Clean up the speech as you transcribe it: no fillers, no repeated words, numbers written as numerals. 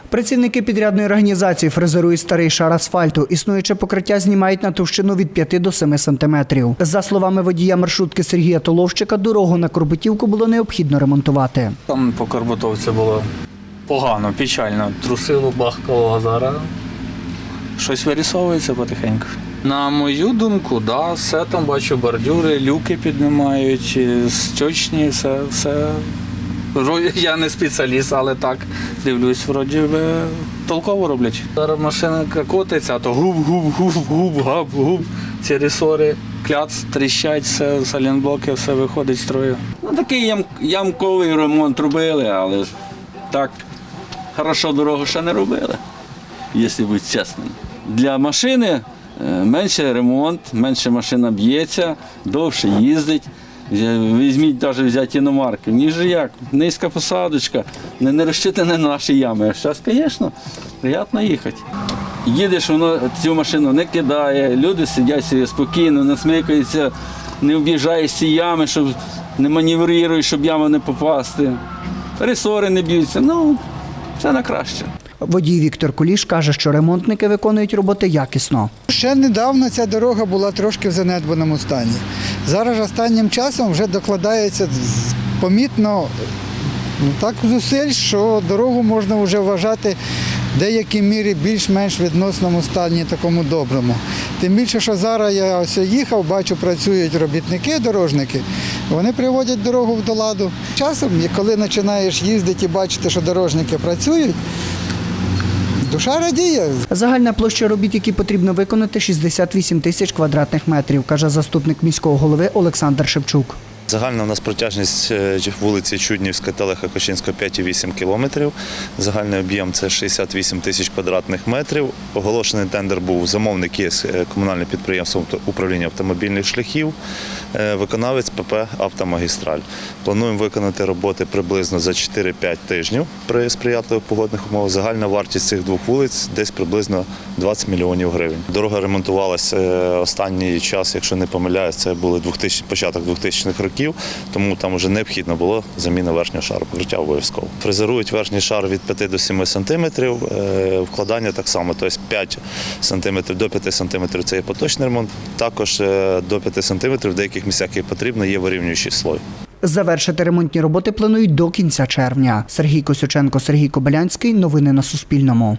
Працівники підрядної організації фрезерують старий шар асфальту. Існуюче покриття знімають на товщину від 5 до 7 сантиметрів. За словами водія маршрутки Сергія Толовчика, дорогу на Корбутівку було необхідно ремонтувати. Там по Корбутовці було погано, печально. Трусило, бахкало, а зараз щось вирісовується потихеньку. На мою думку, да, все там бачу, бордюри, люки піднімають, стічні, все. Я не спеціаліст, але так дивлюсь, вроді би толково роблять. Зараз машина котиться, а то губ, ці ресори, кляц, тріщать, все, салінблоки, все виходить з строю. Ну, такий ямковий ремонт робили, але так хорошо дорогу ще не робили, якщо бути чесним. Для машини менше ремонт, менше машина б'ється, довше їздить. Візьміть навіть взяти іномарки. Ніж як, низька посадочка, не розчитане на наші ями. А зараз, звісно, приємно їхати. Їдеш, воно цю машину не кидає, люди сидять собі спокійно, не смикаються, не об'їжджаєш ці ями, щоб не маневруєш, щоб яму не попасти. Ресори не б'ються, ну, все на краще. Водій Віктор Куліш каже, що ремонтники виконують роботи якісно. Ще недавно ця дорога була трошки в занедбаному стані. Зараз останнім часом вже докладається помітно так зусиль, що дорогу можна вже вважати в деякій мірі більш-менш відносному стані, такому доброму. Тим більше, що зараз я ось їхав, бачу, працюють робітники, дорожники, вони приводять дорогу до ладу. Часом, коли починаєш їздити і бачити, що дорожники працюють, душа радіє. Загальна площа робіт, які потрібно виконати, 68 тисяч квадратних метрів, каже заступник міського голови Олександр Шевчук. Загальна у нас протяжність вулиці Чуднівська та Леха Кочинського 5,8 кілометрів. Загальний об'єм – це 68 тисяч квадратних метрів. Оголошений тендер був, замовник є комунальне підприємство управління автомобільних шляхів, виконавець ПП «Автомагістраль». Плануємо виконати роботи приблизно за 4-5 тижнів при сприятливих погодних умовах. Загальна вартість цих двох вулиць десь приблизно 20 мільйонів гривень. Дорога ремонтувалася останній час, якщо не помиляюсь, це були початок 2000-х років. Тому там вже необхідно було заміна верхнього шару, покриття обов'язково. Фрезерують верхній шар від 5 до 7 сантиметрів, вкладання так само, тобто 5 сантиметрів до 5 сантиметрів – це є поточний ремонт, також до 5 сантиметрів в деяких місцях, як потрібно, є вирівнюючий слой. Завершити ремонтні роботи планують до кінця червня. Сергій Косюченко, Сергій Кобилянський. Новини на Суспільному.